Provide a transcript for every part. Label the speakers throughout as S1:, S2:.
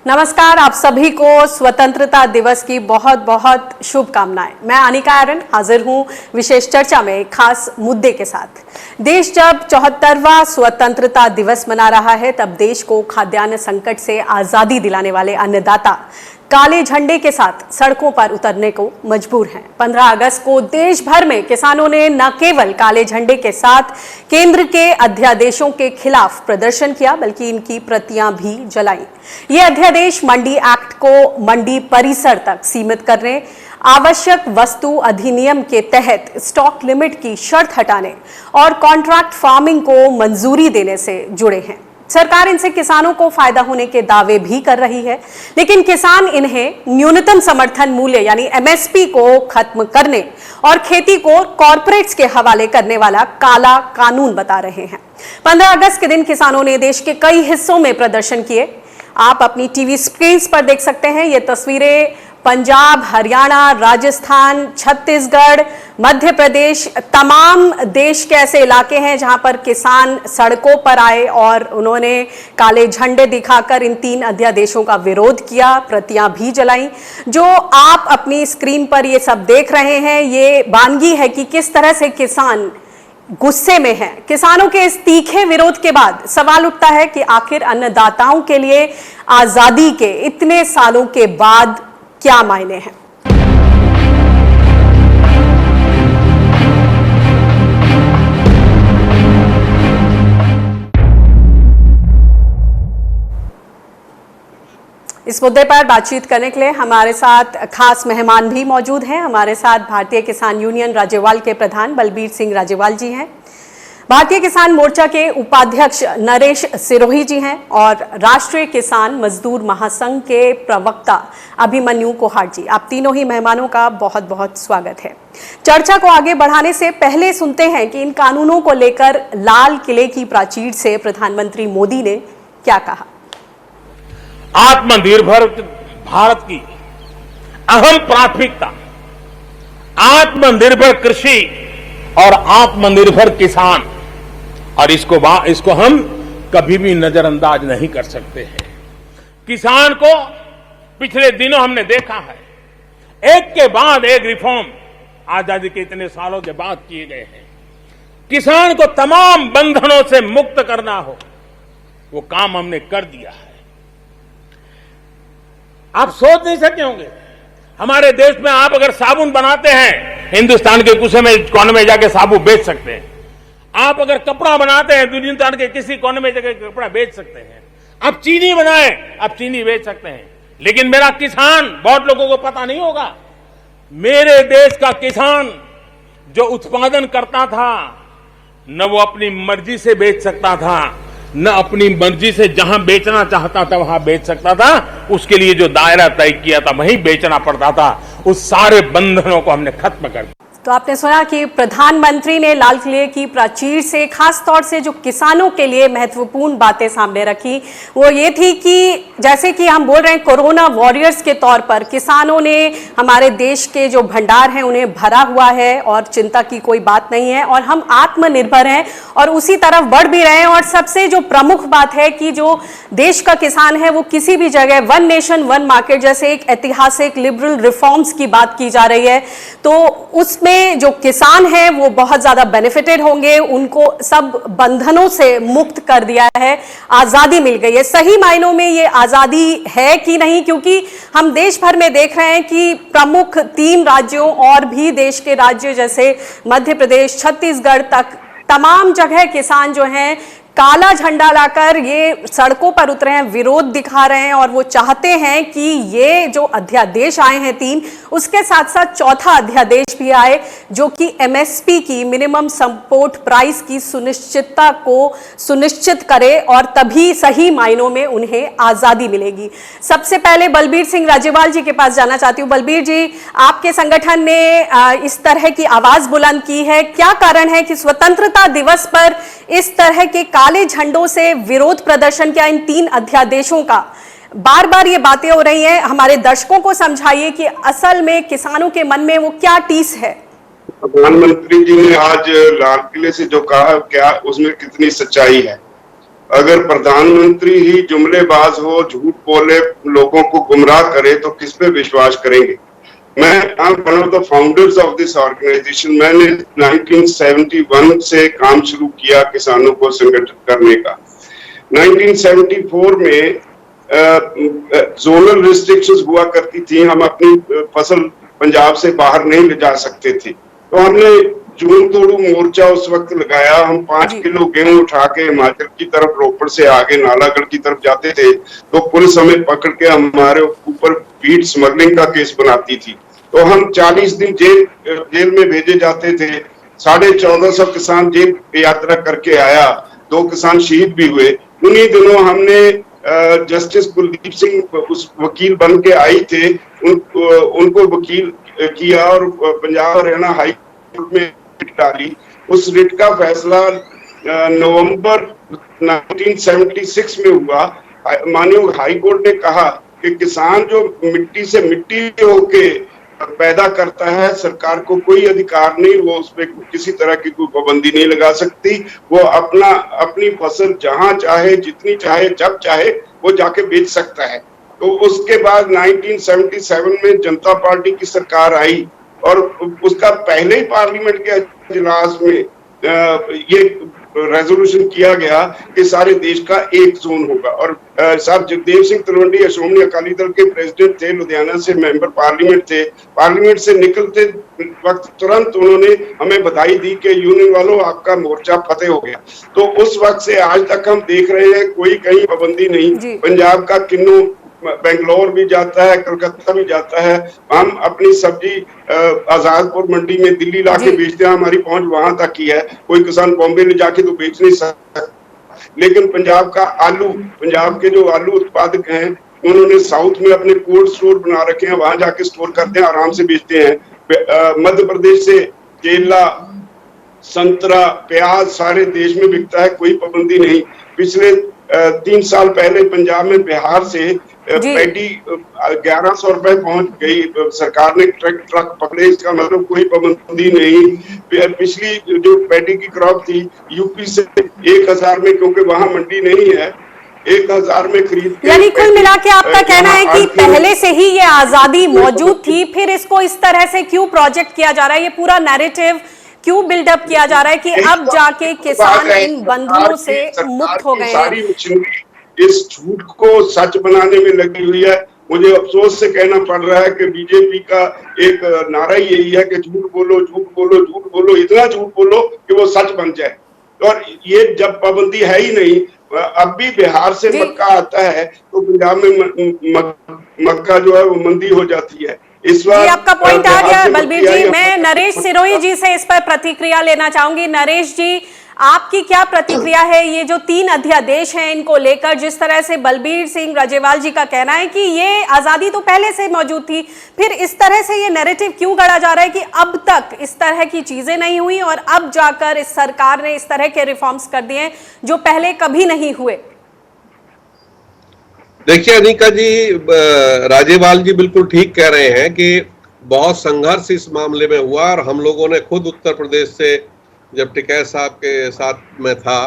S1: नमस्कार, आप सभी को स्वतंत्रता दिवस की बहुत बहुत शुभकामनाएं। मैं अनिका आर्यन हाजिर हूं विशेष चर्चा में खास मुद्दे के साथ। देश जब 74वां स्वतंत्रता दिवस मना रहा है, तब देश को खाद्यान्न संकट से आजादी दिलाने वाले अन्नदाता काले झंडे के साथ सड़कों पर उतरने को मजबूर हैं। 15 अगस्त को देश भर में किसानों ने न केवल काले झंडे के साथ केंद्र के अध्यादेशों के खिलाफ प्रदर्शन किया, बल्कि इनकी प्रतियां भी जलाई। ये अध्यादेश मंडी एक्ट को मंडी परिसर तक सीमित करने, आवश्यक वस्तु अधिनियम के तहत स्टॉक लिमिट की शर्त हटाने और कॉन्ट्रैक्ट फार्मिंग को मंजूरी देने से जुड़े हैं। सरकार इनसे किसानों को फायदा होने के दावे भी कर रही है, लेकिन किसान इन्हें न्यूनतम समर्थन मूल्य यानी एमएसपी को खत्म करने और खेती को कॉर्पोरेट्स के हवाले करने वाला काला कानून बता रहे हैं। 15 अगस्त के दिन किसानों ने देश के कई हिस्सों में प्रदर्शन किए। आप अपनी टीवी स्क्रीन पर देख सकते हैं ये तस्वीरें पंजाब, हरियाणा, राजस्थान, छत्तीसगढ़, मध्य प्रदेश, तमाम देश के ऐसे इलाके हैं जहां पर किसान सड़कों पर आए और उन्होंने काले झंडे दिखाकर इन 3 अध्यादेशों का विरोध किया, प्रतियां भी जलाई। जो आप अपनी स्क्रीन पर ये सब देख रहे हैं, ये वानगी है कि किस तरह से किसान गुस्से में है। किसानों के इस तीखे विरोध के बाद सवाल उठता है कि आखिर अन्नदाताओं के लिए आजादी के इतने सालों के बाद क्या मायने हैं। इस मुद्दे पर बातचीत करने के लिए हमारे साथ खास मेहमान भी मौजूद हैं। हमारे साथ भारतीय किसान यूनियन राज्यवाल के प्रधान बलबीर सिंह राज्यवाल जी हैं, भारतीय किसान मोर्चा के उपाध्यक्ष नरेश सिरोही जी हैं और राष्ट्रीय किसान मजदूर महासंघ के प्रवक्ता अभिमन्यु कोहाट जी। आप तीनों ही मेहमानों का बहुत बहुत स्वागत है। चर्चा को आगे बढ़ाने से पहले सुनते हैं कि इन कानूनों को लेकर लाल किले की प्राचीर से प्रधानमंत्री मोदी ने क्या कहा।
S2: आत्मनिर्भर भारत की अहम प्राथमिकता आत्मनिर्भर कृषि और आत्मनिर्भर किसान, और इसको हम कभी भी नजरअंदाज नहीं कर सकते हैं। किसान को पिछले दिनों हमने देखा है, एक के बाद एक रिफॉर्म आजादी के इतने सालों के बाद किए गए हैं। किसान को तमाम बंधनों से मुक्त करना हो, वो काम हमने कर दिया है। आप सोच नहीं सकते होंगे, हमारे देश में आप अगर साबुन बनाते हैं, हिंदुस्तान के कुछ कोने में जाके साबुन बेच सकते हैं। आप अगर कपड़ा बनाते हैं, हिंदुस्तान के किसी कोने में जाके कपड़ा बेच सकते हैं। आप चीनी बनाए, आप चीनी बेच सकते हैं। लेकिन मेरा किसान, बहुत लोगों को पता नहीं होगा, मेरे देश का किसान जो उत्पादन करता था, न वो अपनी मर्जी से बेच सकता था, न अपनी मर्जी से जहां बेचना चाहता था वहां बेच सकता था। उसके लिए जो दायरा तय किया था वहीं बेचना पड़ता था। उस सारे बंधनों को हमने खत्म कर दिया।
S1: तो आपने सुना कि प्रधानमंत्री ने लाल किले की प्राचीर से खास तौर से जो किसानों के लिए महत्वपूर्ण बातें सामने रखी, वो ये थी कि जैसे कि हम बोल रहे हैं कोरोना वॉरियर्स के तौर पर किसानों ने हमारे देश के जो भंडार हैं उन्हें भरा हुआ है और चिंता की कोई बात नहीं है और हम आत्मनिर्भर हैं और उसी तरफ बढ़ भी रहे हैं। और सबसे जो प्रमुख बात है कि जो देश का किसान है वो किसी भी जगह वन नेशन वन मार्केट जैसे एक ऐतिहासिक लिबरल रिफॉर्म्स की बात की जा रही है, तो उसमें जो किसान हैं वो बहुत ज्यादा बेनिफिटेड होंगे। उनको सब बंधनों से मुक्त कर दिया है, आजादी मिल गई है। सही मायनों में ये आजादी है कि नहीं, क्योंकि हम देश भर में देख रहे हैं कि प्रमुख 3 राज्यों और भी देश के राज्य जैसे मध्य प्रदेश, छत्तीसगढ़ तक तमाम जगह किसान जो हैं काला झंडा लाकर ये सड़कों पर उतरे हैं, विरोध दिखा रहे हैं और वो चाहते हैं कि ये जो अध्यादेश आए हैं 3, उसके साथ साथ चौथा अध्यादेश भी आए जो कि एमएसपी की मिनिमम सपोर्ट प्राइस की सुनिश्चितता को सुनिश्चित करे और तभी सही मायनों में उन्हें आजादी मिलेगी। सबसे पहले बलबीर सिंह राज्यवाल जी के पास जाना चाहती हूँ। बलबीर जी, आपके संगठन ने इस तरह की आवाज बुलंद की है, क्या कारण है कि स्वतंत्रता दिवस पर इस तरह के काले झंडों से विरोध प्रदर्शन किया इन 3 अध्यादेशों का? बार बार ये बातें हो रही हैं, हमारे दर्शकों को समझाइए कि असल में किसानों के मन में वो क्या टीस है।
S3: प्रधानमंत्री जी ने आज लाल किले से जो कहा, क्या उसमें कितनी सच्चाई है? अगर प्रधानमंत्री ही जुमलेबाज हो, झूठ बोले, लोगों को गुमराह करे, तो किस पे विश्वास करेंगे? मैं one of the founders of this organisation. मैंने 1971 से काम शुरू किया किसानों को संगठित करने का। 1974 में जोनल रिस्ट्रिक्शंस हुआ करती थी, हम अपनी फसल पंजाब से बाहर नहीं ले जा सकते थे, तो हमने जून तोड़ू मोर्चा उस वक्त लगाया। हम 5 किलो गेहूं उठा के हिमाचल की तरफ, रोपड़ से आगे नालागढ़ की तरफ जाते थे, तो पुलिस हमें पकड़ के हमारे ऊपर बीट स्मगलिंग का केस बनाती थी, तो हम 40 दिन जेल में भेजे जाते थे। 1450 किसान जेल यात्रा करके आया, 2 किसान शहीद भी हुए। उन्हीं दिनों हमने जस्टिस कुलदीप सिंह उस वकील बन के आई थे, उनको वकील किया और पंजाब हरियाणा हाई कोर्ट में डाली। उस रिट का फैसला नवंबर 1976 में हुआ। माननीय हाई कोर्ट ने कहा कि किसान जो मिट्टी से मिट्टी होके पैदा करता है, सरकार को कोई अधिकार नहीं, वो उस पर किसी तरह की कोई पाबंदी नहीं लगा सकती। वो अपनी फसल जहां चाहे, जितनी चाहे, जब चाहे वो जाके बेच सकता है। तो उसके बाद 1977 में जनता पार्टी की सरकार आई और उसका पहले ही पार्लियामेंट के इजलास में ये रेजोल्यूशन किया गया कि सारे देश का एक जोन होगा। और साहब जगदेव सिंह तलवंडी श्रोमणी अकाली दल के प्रेसिडेंट थे, लुधियाना से मेंबर पार्लियामेंट थे। पार्लियामेंट से निकलते वक्त तुरंत उन्होंने हमें बधाई दी कि यूनियन वालों आपका मोर्चा फतेह हो गया। तो उस वक्त से आज तक हम देख रहे हैं कोई कहीं पाबंदी नहीं। पंजाब का किन्नू बेंगलोर भी जाता है, कलकत्ता भी जाता है। हम अपनी सब्जी आजादपुर मंडी में दिल्ली लाके बेचते हैं, हमारी पहुंच वहां तक ही है। कोई किसान बॉम्बे ले जाके तो बेच नहीं सकता। लेकिन पंजाब का आलू, पंजाब के जो आलू उत्पादक हैं, उन्होंने साउथ में अपने कोल्ड स्टोर बना रखे हैं, वहां जाके स्टोर करते हैं, आराम से बेचते हैं। मध्य प्रदेश से केला, संतरा, प्याज सारे देश में बिकता है, कोई पाबंदी नहीं। पिछले 3 साल पहले पंजाब में बिहार से पैडी 1100 रुपए पहुंच गई, सरकार ने ट्रक पकड़े, इसका मतलब कोई पाबंदी नहीं। पिछली जो पैडी की क्रॉप थी यूपी से 1000 में, क्योंकि वहां मंडी नहीं है, 1000 में खरीद।
S1: यानी कुल मिला के आपका कहना है कि पहले से ही ये आजादी मौजूद थी, फिर इसको इस तरह से क्यों प्रोजेक्ट किया जा रहा है, ये पूरा नैरेटिव क्यों बिल्डअप किया जा रहा है कि अब जाके किसान इन बंधनों से मुक्त हो गए हैं?
S3: इस झूठ को सच बनाने में लगी हुई है। मुझे अफसोस से कहना पड़ रहा है कि बीजेपी का एक नारा यही है कि झूठ बोलो, झूठ बोलो, झूठ बोलो, इतना झूठ बोलो कि वो सच बन जाए। और ये जब पाबंदी है ही नहीं, अब भी बिहार से मक्का आता है तो पंजाब में मक्का जो है वो मंदी हो जाती है। इस बार
S1: आपका पॉइंट आ गया बलबीर जी। मैं नरेश सिरोही जी से इस पर प्रतिक्रिया लेना चाहूंगी। नरेश जी, आपकी क्या प्रतिक्रिया है ये जो 3 अध्यादेश हैं इनको लेकर, जिस तरह से बलबीर सिंह राजेवाल जी का कहना है कि ये आजादी तो पहले से मौजूद थी, फिर इस तरह से ये नैरेटिव क्यों गढ़ा जा रहा है कि अब तक इस तरह की चीजें नहीं हुई और अब जाकर इस सरकार ने इस तरह के रिफॉर्म्स कर दिए जो पहले कभी नहीं हुए?
S4: देखिए अनिका जी, राजेवाल जी बिल्कुल ठीक कह रहे हैं कि बहुत संघर्ष इस मामले में हुआ और हम लोगों ने खुद उत्तर प्रदेश से, जब टिकैत साहब के साथ में था,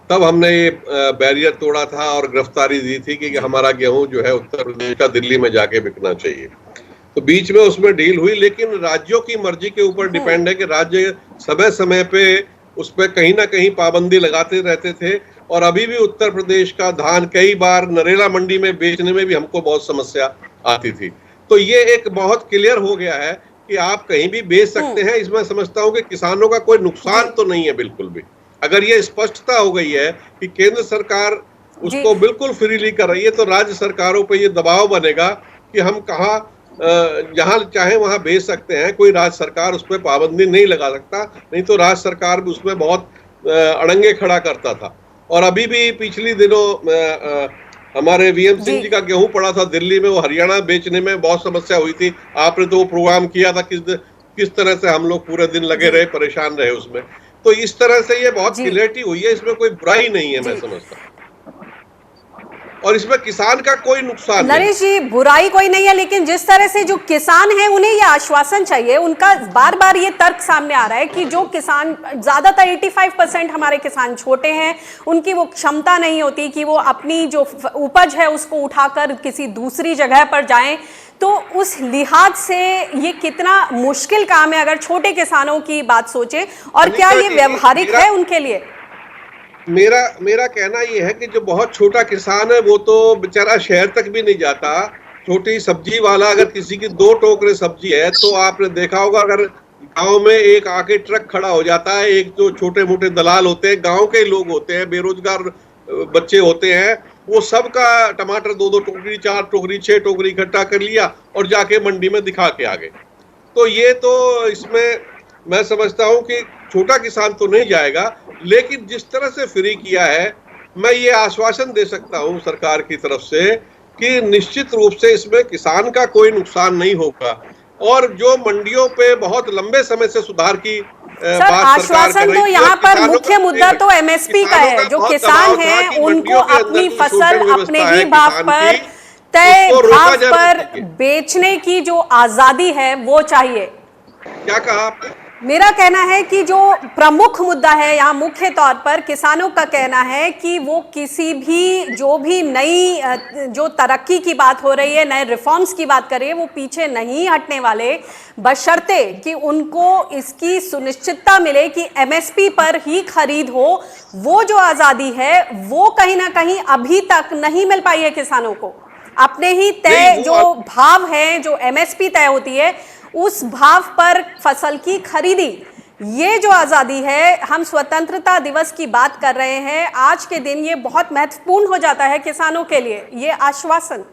S4: तब हमने ये बैरियर तोड़ा था और गिरफ्तारी दी थी कि हमारा गेहूं जो है उत्तर प्रदेश का दिल्ली में जाके बिकना चाहिए। तो बीच में उसमें डील हुई, लेकिन राज्यों की मर्जी के ऊपर डिपेंड है कि राज्य समय समय पे उस पर कहीं ना कहीं पाबंदी लगाते रहते थे। और अभी भी उत्तर प्रदेश का धान कई बार नरेला मंडी में बेचने में भी हमको बहुत समस्या आती थी। तो ये एक बहुत क्लियर हो गया है कि आप कहीं भी बेच सकते हैं। इसमें समझता हूं कि किसानों का कोई नुकसान तो नहीं है बिल्कुल भी। अगर ये स्पष्टता हो गई है कि केंद्र सरकार उसको बिल्कुल फ्रीली कर रही है, तो राज्य सरकारों पे ये दबाव बनेगा कि हम कहाँ जहां चाहे वहां बेच सकते हैं, कोई राज्य सरकार उस पर पाबंदी नहीं लगा सकता। नहीं तो राज्य सरकार भी उसमें बहुत अड़ंगे खड़ा करता था। और अभी भी पिछली दिनों हमारे वीएम सिंह जी का गेहूं पड़ा था दिल्ली में, वो हरियाणा बेचने में बहुत समस्या हुई थी। आपने तो वो प्रोग्राम किया था, किस तरह से हम लोग पूरे दिन लगे रहे, परेशान रहे उसमें। तो इस तरह से ये बहुत क्लियरिटी हुई है, इसमें कोई बुराई नहीं है, मैं समझता हूँ। और इसमें किसान का कोई नुकसान नहीं।
S1: नरेश जी, बुराई कोई नहीं है, लेकिन जिस तरह से जो किसान हैं उन्हें ये आश्वासन चाहिए, उनका बार बार ये तर्क सामने आ रहा है कि जो किसान, ज्यादातर 85% हमारे किसान छोटे हैं, उनकी वो क्षमता नहीं होती कि वो अपनी जो उपज है उसको उठाकर किसी दूसरी जगह पर जाएं। तो उस लिहाज से ये कितना मुश्किल काम है अगर छोटे किसानों की बात सोचे, और क्या ये व्यवहारिक है उनके लिए?
S4: मेरा कहना ये है कि जो बहुत छोटा किसान है वो तो बेचारा शहर तक भी नहीं जाता। छोटी सब्जी वाला अगर किसी की 2 टोकरे सब्जी है तो आपने देखा होगा, अगर गांव में एक आके ट्रक खड़ा हो जाता है, एक जो छोटे मोटे दलाल होते हैं, गांव के लोग होते हैं, बेरोजगार बच्चे होते हैं, वो सबका टमाटर 2-2 टोकरी, 4 टोकरी, 6 टोकरी इकट्ठा कर लिया और जाके मंडी में दिखा के आ गए। तो ये तो इसमें मैं समझता हूं कि छोटा किसान तो नहीं जाएगा, लेकिन जिस तरह से फ्री किया है, मैं ये आश्वासन दे सकता हूं सरकार की तरफ से कि निश्चित रूप से इसमें किसान का कोई नुकसान नहीं होगा। और जो मंडियों पे बहुत लंबे समय से सुधार की
S1: सर, आश्वासन तो यहाँ पर मुख्य मुद्दा तो एमएसपी का है। जो किसान हैं उनको अपनी फसल अपने ही भाव पर, तय भाव पर बेचने की जो आजादी है वो चाहिए।
S4: क्या कहा आपने?
S1: मेरा कहना है कि जो प्रमुख मुद्दा है यहाँ मुख्य तौर पर किसानों का कहना है कि वो किसी भी जो भी नई जो तरक्की की बात हो रही है, नए रिफॉर्म्स की बात कर रही है, वो पीछे नहीं हटने वाले, बशर्ते कि उनको इसकी सुनिश्चितता मिले कि एमएसपी पर ही खरीद हो। वो जो आज़ादी है वो कहीं ना कहीं अभी तक नहीं मिल पाई है किसानों को। अपने ही तय जो भाव है, जो एमएसपी तय होती है, उस भाव पर फसल की खरीदी, ये जो आजादी है, हम स्वतंत्रता दिवस की बात कर रहे हैं, आज के दिन ये बहुत महत्वपूर्ण हो जाता है किसानों के लिए। ये आश्वासन,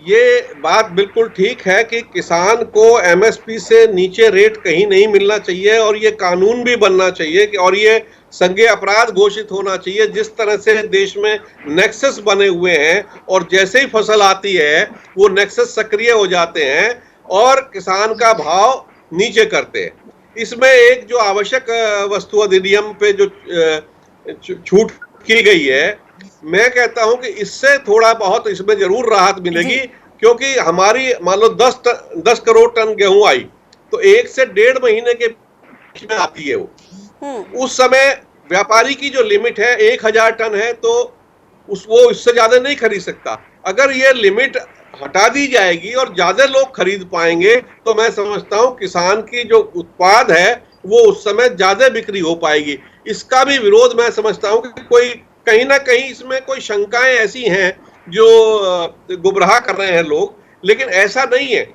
S4: ये बात बिल्कुल ठीक है कि किसान को एमएसपी से नीचे रेट कहीं नहीं मिलना चाहिए, और ये कानून भी बनना चाहिए कि, और ये संज्ञेय अपराध घोषित होना चाहिए। जिस तरह से देश में नेक्सस बने हुए हैं और जैसे ही फसल आती है वो नेक्सस सक्रिय हो जाते हैं और किसान का भाव नीचे करते हैं। इसमें एक जो आवश्यक वस्तु अधिनियम पे जो छूट की गई है, मैं कहता हूं कि इससे थोड़ा बहुत इसमें जरूर राहत मिलेगी, क्योंकि हमारी मान लो 10 करोड़ टन गेहूं आई तो 1 से 1.5 महीने के बीच में आती है वो। उस समय व्यापारी की जो लिमिट है 1000 टन है, तो वो इससे ज्यादा नहीं खरीद सकता। अगर ये लिमिट हटा दी जाएगी और ज्यादा लोग खरीद पाएंगे तो मैं समझता हूं किसान की जो उत्पाद है वो उस समय ज्यादा बिक्री हो पाएगी। इसका भी विरोध मैं समझता हूं कि कोई कहीं ना कहीं इसमें कोई शंकाएं ऐसी हैं जो गुमराह कर रहे हैं लोग, लेकिन ऐसा नहीं है,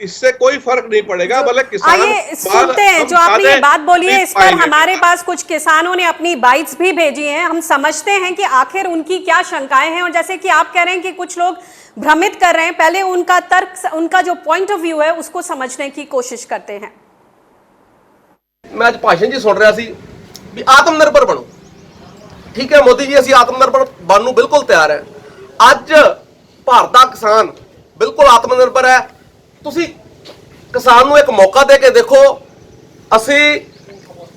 S4: इससे कोई फर्क नहीं पड़ेगा। भले किसान,
S1: आइए सुनते हैं जो आपने ये बात बोली है, इस पर हमारे पास कुछ किसानों ने अपनी बाइट्स भी भेजी हैं, हम समझते हैं कि आखिर उनकी क्या शंकाएं हैं। और जैसे कि आप कह रहे हैं कि कुछ लोग भ्रमित कर रहे हैं, पहले उनका तर्क, उनका जो पॉइंट ऑफ व्यू है उसको समझने की कोशिश करते हैं।
S5: मैं आज भाषण जी सुन रहा सी भी आत्मनिर्भर बनो, ठीक है मोदी जी, ਅਸੀਂ आत्मनिर्भर बनने ਨੂੰ बिल्कुल तैयार है। ਅੱਜ ਭਾਰਤ ਦਾ ਕਿਸਾਨ ਬਿਲਕੁਲ ਆਤਮਨਿਰਭਰ ਹੈ। ਤੁਸੀਂ ਕਿਸਾਨ ਨੂੰ ਇੱਕ ਮੌਕਾ ਦੇ ਕੇ ਦੇਖੋ। ਅਸੀਂ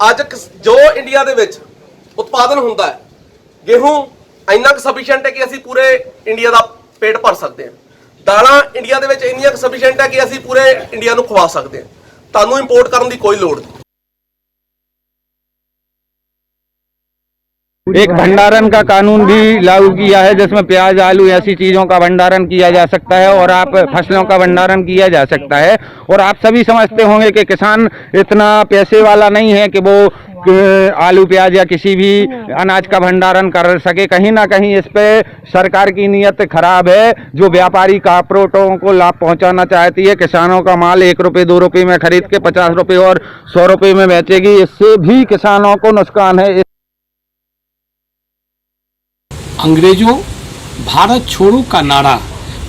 S5: ਅੱਜ ਜੋ ਇੰਡੀਆ ਦੇ ਵਿੱਚ ਉਤਪਾਦਨ ਹੁੰਦਾ ਹੈ, गेहूं ਇੰਨਾ ਕੁ ਸਫੀਸ਼ੀਐਂਟ ਹੈ ਕਿ ਅਸੀਂ ਪੂਰੇ ਇੰਡੀਆ ਦਾ ਪੇਟ ਭਰ ਸਕਦੇ ਹਾਂ। ਦਾਲਾਂ ਇੰਡੀਆ ਦੇ ਵਿੱਚ ਇੰਨੀਆਂ ਕੁ ਸਫੀਸ਼ੀਐਂਟ ਹੈ ਕਿ ਅਸੀਂ ਪੂਰੇ ਇੰਡੀਆ ਨੂੰ ਖਵਾ ਸਕਦੇ ਹਾਂ। ਤੁਹਾਨੂੰ ਇੰਪੋਰਟ ਕਰਨ ਦੀ ਕੋਈ ਲੋੜ ਨਹੀਂ।
S6: एक भंडारण का कानून भी लागू किया है जिसमें प्याज, आलू ऐसी चीज़ों का भंडारण किया जा सकता है और आप फसलों का भंडारण किया जा सकता है। और आप सभी समझते होंगे कि किसान इतना पैसे वाला नहीं है कि वो आलू, प्याज या किसी भी अनाज का भंडारण कर सके। कहीं ना कहीं इस पे सरकार की नीयत खराब है, जो व्यापारी कॉर्पोरेटों को लाभ पहुंचाना चाहती है। किसानों का माल 1 रुपये 2 रुपये में खरीद के 50 रुपये और 100 रुपये में बेचेगी, इससे भी किसानों को नुकसान है।
S7: अंग्रेजों भारत छोड़ो का नारा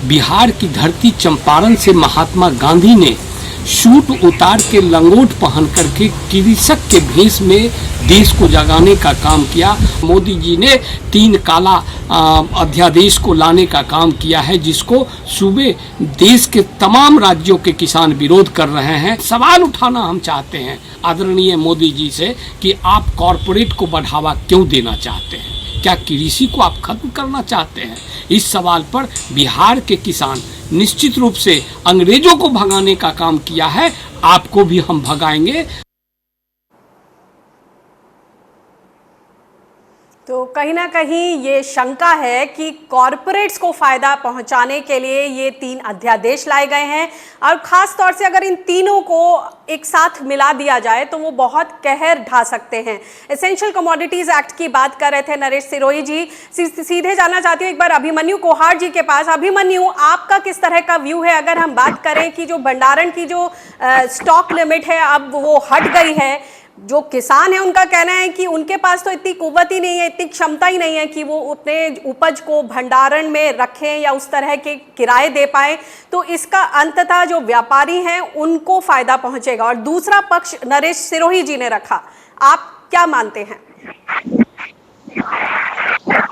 S7: बिहार की धरती चंपारण से महात्मा गांधी ने सूट उतार के लंगोट पहन करके कृषक के भेष में देश को जगाने का काम किया। मोदी जी ने 3 काला अध्यादेश को लाने का काम किया है, जिसको सूबे देश के तमाम राज्यों के किसान विरोध कर रहे हैं। सवाल उठाना हम चाहते हैं आदरणीय मोदी जी से कि आप कॉरपोरेट को बढ़ावा क्यों देना चाहते हैं, क्या कृषि को आप खत्म करना चाहते हैं? इस सवाल पर बिहार के किसान निश्चित रूप से अंग्रेजों को भगाने का काम किया है, आपको भी हम भगाएंगे।
S1: तो कहीं ना कहीं ये शंका है कि कॉरपोरेट्स को फायदा पहुंचाने के लिए ये 3 अध्यादेश लाए गए हैं, और खास तौर से अगर इन तीनों को एक साथ मिला दिया जाए तो वो बहुत कहर ढा सकते हैं। एसेंशियल कमोडिटीज एक्ट की बात कर रहे थे नरेश सिरोही जी। सीधे जाना चाहती हूँ एक बार अभिमन्यु कोहाड़ जी के पास। अभिमन्यु, आपका किस तरह का व्यू है? अगर हम बात करें कि जो भंडारण की जो स्टॉक लिमिट है अब वो हट गई है, जो किसान है उनका कहना है कि उनके पास तो इतनी कुव्वत ही नहीं है, इतनी क्षमता ही नहीं है कि वो अपने उपज को भंडारण में रखें या उस तरह के किराए दे पाए, तो इसका अंततः जो व्यापारी हैं उनको फायदा पहुंचेगा। और दूसरा पक्ष नरेश सिरोही जी ने रखा, आप क्या मानते हैं?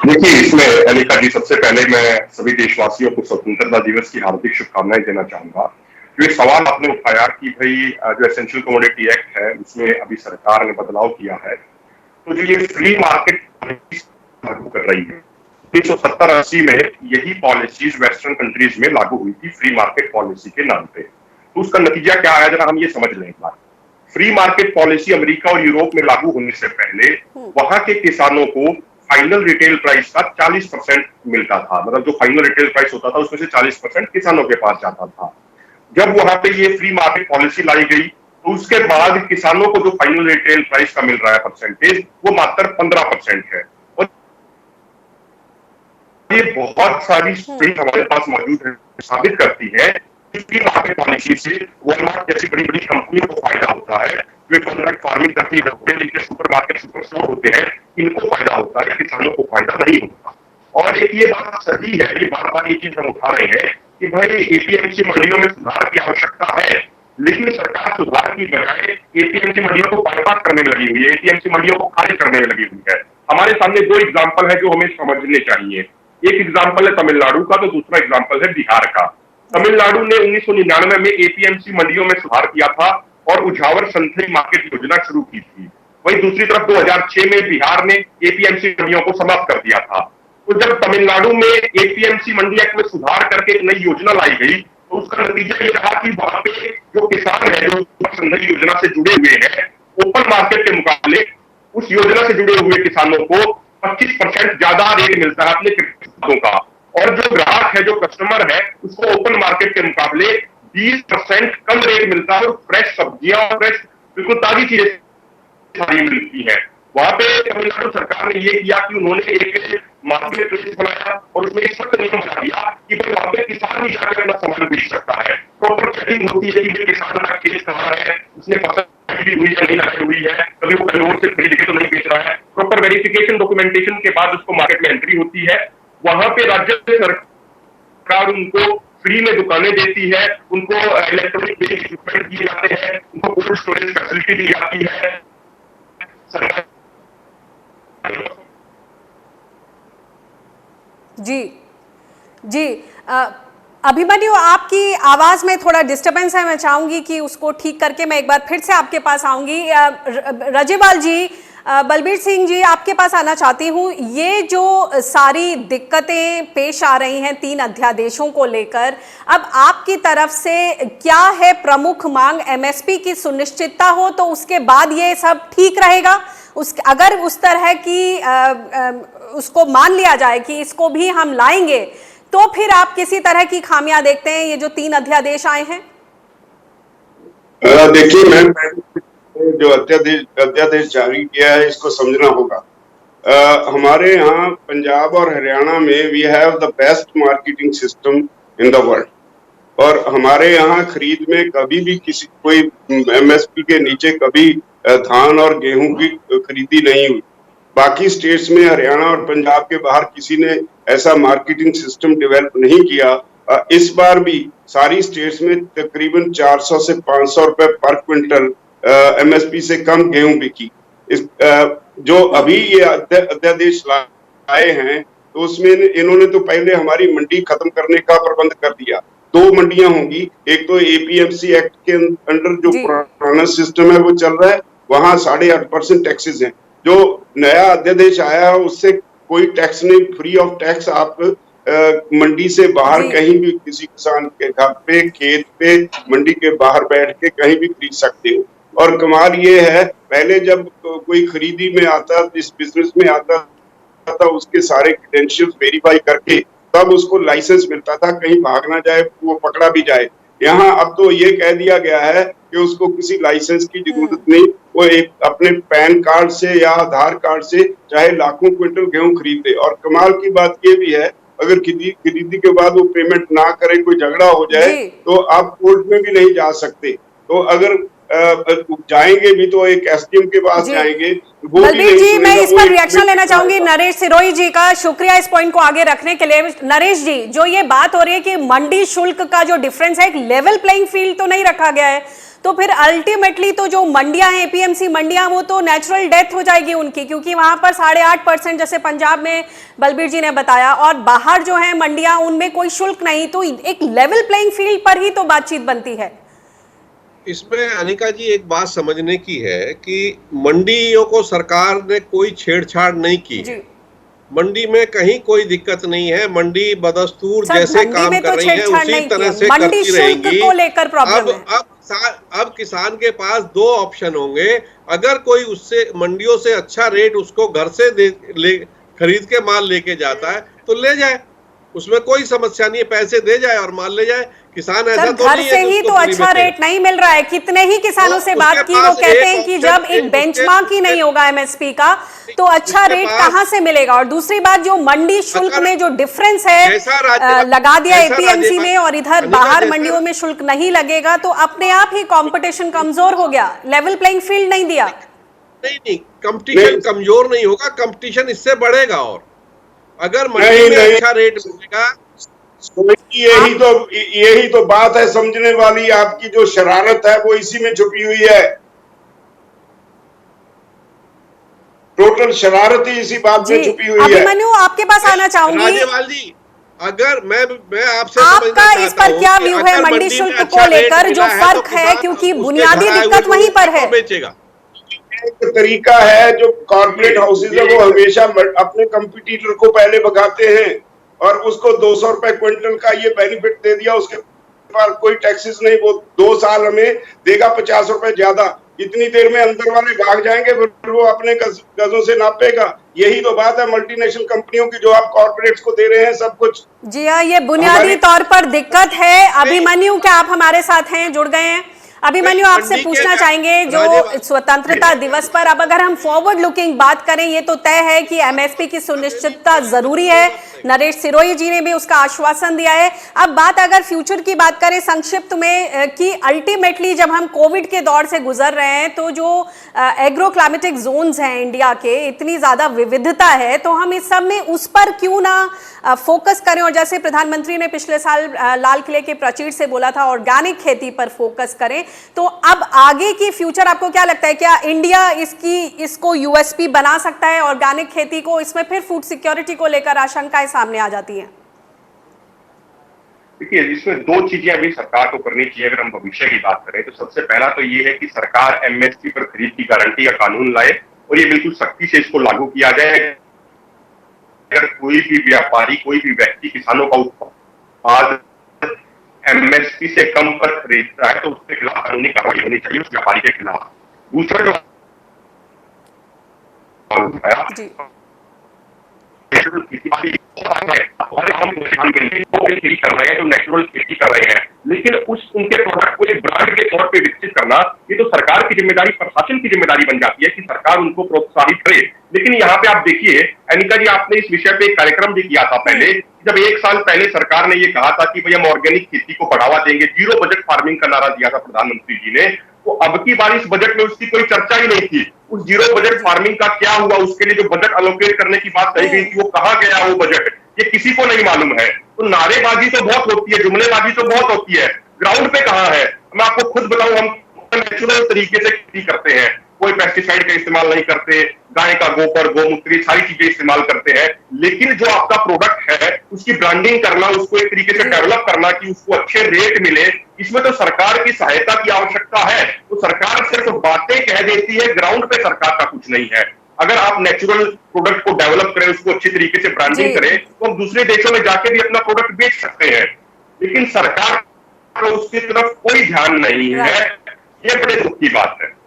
S8: देखिए, इसमें अनिका जी, सबसे पहले मैं सभी देशवासियों को स्वतंत्रता दिवस की हार्दिक शुभकामनाएं देना चाहूंगा। जो एक सवाल आपने उठाया कि भाई जो एसेंशियल कमोडिटी एक्ट है उसमें अभी सरकार ने बदलाव किया है, तो जो ये फ्री मार्केट लागू कर रही है, 1970-80 में यही पॉलिसीज वेस्टर्न कंट्रीज में लागू हुई थी फ्री मार्केट पॉलिसी के नाम पे। तो उसका नतीजा क्या आया, जरा हम ये समझ लें एक बार। फ्री मार्केट पॉलिसी अमेरिका और यूरोप में लागू होने से पहले वहां के किसानों को फाइनल रिटेल प्राइस का 40% मिलता था। मतलब जो फाइनल रिटेल प्राइस होता था उसमें से 40% किसानों के पास जाता था। जब वहां पे ये फ्री मार्केट पॉलिसी लाई गई तो उसके बाद किसानों को जो फाइनल रिटेल प्राइस का मिल रहा है परसेंटेज, वो मात्र 15% है। और ये बहुत सारी स्टेट हमारे पास मौजूद है, साबित करती है कि फ्री मार्केट पॉलिसी से वॉलमार्ट जैसी बड़ी बड़ी कंपनी को फायदा होता है, जो कॉन्ट्रैक्ट फार्मिंग करती है, लेकिन सुपर मार्केट सुपर स्टोर होते हैं, इनको फायदा होता है, किसानों को फायदा नहीं होता। और एक ये बात सही है, ये बार बार ये चीज हम उठा रहे हैं कि भाई एपीएमसी मंडियों में सुधार की आवश्यकता है, लेकिन सरकार सुधार की बजाय एपीएमसी मंडियों को बाईपास करने में लगी हुई है, एपीएमसी मंडियों को खारिज करने में लगी हुई है। हमारे सामने 2 एग्जाम्पल है जो हमें समझने चाहिए। एक एग्जाम्पल है तमिलनाडु का, तो दूसरा एग्जाम्पल है बिहार का। तमिलनाडु ने 1999 में एपीएमसी मंडियों में सुधार किया था और उझावर संथई मार्केट योजना शुरू की थी। वहीं दूसरी तरफ 2006 में बिहार ने एपीएमसी मंडियों को समाप्त कर दिया था। तो जब तमिलनाडु में एपीएमसी मंडी एक्ट में सुधार करके एक नई योजना लाई गई, तो उसका नतीजा ये रहा कि वहां पे जो किसान है, जो संथई योजना से जुड़े हुए हैं, ओपन मार्केट के मुकाबले उस योजना से जुड़े हुए किसानों को 25% ज्यादा रेट मिलता है अपने कृषि का, और जो ग्राहक है, जो कस्टमर है, उसको ओपन मार्केट के मुकाबले 20% कम रेट मिलता है। और फ्रेश सब्जियां और फ्रेश बिल्कुल ताजी चीजें सारी मिलती है। वहां पे तमिलनाडु सरकार ने ये किया कि उन्होंने एक मार्केट प्लेस बनाया और उसमें एक सख्त नियम बना दिया कि भाई वहां पे किसान भी जाकर अपना सामान बेच सकता है। प्रॉपर चेकिंग होती है कि किसान का खेत कहाँ है, उसने फसल लगाई हुई है नहीं लगाई हुई है, कभी वो कहीं से खरीद के तो नहीं बेच रहा है। प्रॉपर वेरिफिकेशन डॉक्यूमेंटेशन के बाद उसको मार्केट में एंट्री होती है। वहां पे राज्य सरकार उनको फ्री में दुकानें देती है, उनको इलेक्ट्रॉनिक इक्विपमेंट दिए जाते हैं, उनको कोल्ड स्टोरेज फैसिलिटी दी जाती है।
S1: जी जी, अभिमन्यु, आपकी आवाज में थोड़ा डिस्टरबेंस है, मैं चाहूंगी कि उसको ठीक करके मैं एक बार फिर से आपके पास आऊंगी। रजेवाल जी, बलबीर सिंह जी, आपके पास आना चाहती हूँ। ये जो सारी दिक्कतें पेश आ रही हैं 3 अध्यादेशों को लेकर, अब आपकी तरफ से क्या है प्रमुख मांग? एमएसपी की सुनिश्चितता हो तो उसके बाद ये सब ठीक रहेगा? अगर उस तरह की उसको मान लिया जाए कि इसको भी हम लाएंगे, तो फिर आप किसी तरह की खामियां देखते हैं ये जो 3 अध्यादेश आए हैं?
S3: देखिए, मैं जो अध्यादेश जारी किया है इसको समझना होगा। हमारे यहाँ पंजाब और हरियाणा में we have the best marketing system in the world, और हमारे यहाँ खरीद में कभी भी कोई एमएसपी के नीचे कभी धान और गेहूं की खरीदी नहीं हुई। बाकी स्टेट्स में, हरियाणा और पंजाब के बाहर किसी ने ऐसा मार्केटिंग सिस्टम डेवलप नहीं किया। इस बार भी सारी स्टेट्स में तकरीबन 400 से 500 रुपए पर क्विंटल एमएसपी से कम गेहूं बिकी। जो अभी ये अध्यादेश लाए हैं, तो उसमें इन्होंने तो पहले हमारी मंडी खत्म करने का प्रबंध कर दिया। 2 मंडियां होंगी, एक तो एपीएमसी एक्ट के अंडर जो पुराना सिस्टम है वो चल रहा है, वहां 8.5% टैक्सेस हैं। जो नया अध्यादेश आया है उससे कोई टैक्स नहीं, फ्री ऑफ टैक्स आप मंडी से बाहर कहीं भी किसी किसान के घर पे, खेत पे, मंडी के बाहर बैठ के कहीं भी खरीद सकते हो। और कमाल ये है, पहले जब कोई खरीदी में आता, इस बिजनेस में आता था, उसके सारे क्रेडेंशियल्स वेरीफाई करके तब उसको लाइसेंस मिलता था, कहीं भाग ना जाए, वो पकड़ा भी जाए। यहाँ अब तो ये कह दिया गया है कि उसको किसी लाइसेंस की जरूरत नहीं, वो एक अपने पैन कार्ड से या आधार कार्ड से चाहे लाखों क्विंटल गेहूं खरीद दे। और कमाल की बात ये भी है, अगर खरीदी के बाद वो पेमेंट ना करे, कोई झगड़ा हो जाए, तो आप कोर्ट में भी नहीं जा सकते। तो अगर जाएंगे भी तो एक एसडीएम के पास जाएंगे।
S1: बलबीर जी, मैं इस पर रिएक्शन लेना चाहूंगी नरेश सिरोही जी का। शुक्रिया इस पॉइंट को आगे रखने के लिए। नरेश जी, जो ये बात हो रही है कि मंडी शुल्क का जो डिफरेंस है, एक लेवल प्लेइंग फील्ड तो नहीं रखा गया है, तो फिर अल्टीमेटली तो जो मंडियां हैं, एपीएमसी मंडियां, वो तो नेचुरल डेथ हो जाएगी उनकी, क्योंकि वहां पर 8.5% जैसे पंजाब में बलबीर जी ने बताया, और बाहर जो है मंडियां, उनमें कोई शुल्क नहीं, तो एक लेवल प्लेइंग फील्ड पर ही तो बातचीत बनती है।
S4: इसमें अनिका जी एक बात समझने की है कि मंडियों को सरकार ने कोई छेड़छाड़ नहीं की है। मंडी में कहीं कोई दिक्कत नहीं है, मंडी बदस्तूर जैसे काम कर रही है उसी तरह से करती रहेगी। अब किसान के पास 2 ऑप्शन होंगे, अगर कोई उससे मंडियों से अच्छा रेट उसको घर से खरीद के माल लेके जाता है तो ले जाए, उसमें कोई समस्या नहीं है, पैसे दे जाए और माल ले जाए। किसान ऐसा तो
S1: घर से ही तो अच्छा रेट नहीं मिल रहा है। कितने ही किसानों से बात की, वो कहते हैं कि जब एक बेंचमार्क ही नहीं होगा एमएसपी का, तो अच्छा रेट कहां से मिलेगा। और दूसरी बात, जो मंडी शुल्क में जो डिफरेंस है लगा दिया एपीएमसी ने, और इधर बाहर मंडियों में शुल्क नहीं लगेगा, तो अपने आप ही कंपटीशन कमजोर हो गया, लेवल प्लेइंग फील्ड नहीं दिया।
S4: नहीं, कंपटीशन कमजोर नहीं होगा, कंपटीशन इससे बढ़ेगा। और अगर मंडी में अच्छा रेट मिलेगा,
S3: यही तो बात है समझने वाली। आपकी जो शरारत है वो इसी में छुपी हुई है, टोटल शरारत ही इसी बात में छुपी हुई है।
S1: अभिमन्यु, आपके पास आना चाहूंगी।
S4: राजेवाल जी, अगर मैं आपसे
S1: आपका इस पर क्या व्यू है मंडी शुल्क को लेकर, जो फर्क है, क्योंकि बुनियादी दिक्कत वहीं पर है।
S4: बेचेगा
S3: एक तरीका है, जो कॉर्पोरेट हाउसेज है वो हमेशा अपने कंपटीटर को पहले भगाते हैं और उसको 200 रुपए क्विंटल का ये बेनिफिट दे दिया, उसके बाद कोई टैक्सेस नहीं, वो 2 साल हमें देगा 50 रुपए ज्यादा। इतनी देर में अंदर वाले भाग जाएंगे, फिर वो अपने गजों से नापेगा। यही तो बात है मल्टीनेशनल कंपनियों की, जो आप कॉर्पोरेट्स को दे रहे हैं सब कुछ।
S1: जी हाँ, ये बुनियादी तौर पर दिक्कत है। अभिमन्यु, क्या आप हमारे साथ हैं, जुड़ गए हैं? अभिमन्यु, आपसे पूछना चाहेंगे, जो स्वतंत्रता दिवस पर, अब अगर हम फॉरवर्ड लुकिंग बात करें, ये तो तय है कि एमएसपी की सुनिश्चितता जरूरी है, नरेश सिरोही जी ने भी उसका आश्वासन दिया है। अब बात अगर फ्यूचर की बात करें संक्षिप्त में, कि अल्टीमेटली जब हम कोविड के दौर से गुजर रहे हैं, तो जो एग्रो क्लाइमेटिक जोन्स हैं इंडिया के, इतनी ज्यादा विविधता है, तो हम इस सब में उस पर क्यों ना फोकस करें, और जैसे प्रधानमंत्री ने पिछले साल लाल किले के प्राचीर से बोला था, ऑर्गेनिक खेती पर फोकस करें। तो अब आगे की फ्यूचर आपको क्या लगता है, क्या इंडिया इसको यूएसपी बना सकता है ऑर्गेनिक खेती को? इसमें फिर फूड सिक्योरिटी को लेकर आशंकाएं सामने आ जाती हैं।
S8: देखिए, इसमें 2 चीजें अभी सरकार को करनी चाहिए। अगर हम भविष्य की बात करें तो सबसे पहला तो ये है कि सरकार एमएसपी पर खरीद की गारंटी का कानून लाए और ये बिल्कुल सख्ती से इसको लागू किया जाए। अगर कोई भी व्यापारी, कोई भी व्यक्ति किसानों का उत्पाद एमएसपी से कम पर खरीदता है तो उसके खिलाफ कानूनी कार्रवाई होनी चाहिए, उस व्यापारी के खिलाफ। दूसरा जो हम खेती कर रहे हैं, जो नेचुरल खेती कर रहे हैं, लेकिन उनके प्रोडक्ट को एक ब्रांड के तौर पे विकसित करना, ये तो सरकार की जिम्मेदारी, प्रशासन की जिम्मेदारी बन जाती है कि सरकार उनको प्रोत्साहित करे। लेकिन यहाँ पे आप देखिए अनिका जी, आपने इस विषय पे एक कार्यक्रम भी किया था पहले, जब 1 साल पहले सरकार ने ये कहा था कि भाई हम ऑर्गेनिक खेती को बढ़ावा देंगे, 0 बजट फार्मिंग का नारा दिया था प्रधानमंत्री जी ने, तो अब की बार इस बजट में उसकी कोई चर्चा ही नहीं थी। उस 0 बजट फार्मिंग का क्या हुआ, उसके लिए जो बजट अलोकेट करने की बात कही गई थी, वो कहाँ गया वो बजट, ये किसी को नहीं मालूम है। तो नारेबाजी तो बहुत होती है, जुमलेबाजी तो बहुत होती है, ग्राउंड पे कहाँ है? मैं आपको खुद बताऊं, हम नेचुरल तरीके से खेती करते हैं, कोई पेस्टिसाइड का इस्तेमाल नहीं करते, गाय का गोबर, गोमूत्र, सारी चीजें इस्तेमाल करते हैं। लेकिन जो आपका प्रोडक्ट है उसकी ब्रांडिंग करना, उसको एक तरीके से डेवलप करना कि उसको अच्छे रेट मिले, इसमें तो सरकार की सहायता की आवश्यकता है। तो सरकार सिर्फ बातें कह देती है, ग्राउंड पे सरकार का कुछ नहीं है। अगर आप नेचुरल प्रोडक्ट को डेवलप करें, उसको अच्छी तरीके से ब्रांडिंग करें, तो हम दूसरे देशों में जाके भी अपना प्रोडक्ट बेच सकते हैं। लेकिन सरकार को उसकी तरफ कोई ध्यान नहीं है, ये बड़े दुख की बात है।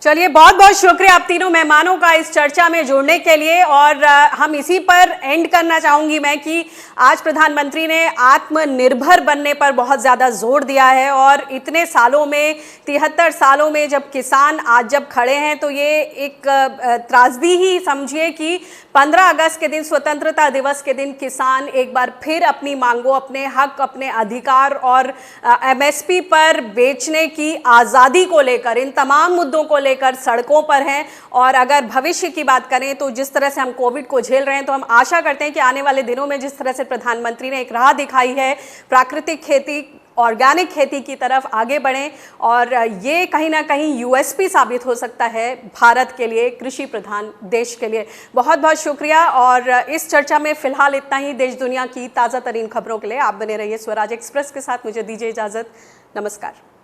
S1: चलिए, बहुत बहुत शुक्रिया आप तीनों मेहमानों का इस चर्चा में जुड़ने के लिए। और हम इसी पर एंड करना चाहूंगी मैं कि आज प्रधानमंत्री ने आत्मनिर्भर बनने पर बहुत ज्यादा जोर दिया है, और इतने सालों में 73 सालों में जब किसान आज जब खड़े हैं तो ये एक त्रासदी ही समझिए कि 15 अगस्त के दिन, स्वतंत्रता दिवस के दिन, किसान एक बार फिर अपनी मांगों, अपने हक, अपने अधिकार और MSP पर बेचने की आज़ादी को लेकर, इन तमाम मुद्दों को लेकर सड़कों पर हैं। और अगर भविष्य की बात करें तो जिस तरह से हम कोविड को झेल रहे हैं, तो हम आशा करते हैं कि आने वाले दिनों में जिस तरह से प्रधानमंत्री ने एक राह दिखाई है, प्राकृतिक खेती, ऑर्गेनिक खेती की तरफ आगे बढ़ें, और ये कहीं ना कहीं USP साबित हो सकता है भारत के लिए, कृषि प्रधान देश के लिए। बहुत बहुत शुक्रिया। और इस चर्चा में फिलहाल इतना ही। देश दुनिया की ताज़ा तरीन खबरों के लिए आप बने रहिए स्वराज एक्सप्रेस के साथ। मुझे दीजिए इजाज़त। नमस्कार।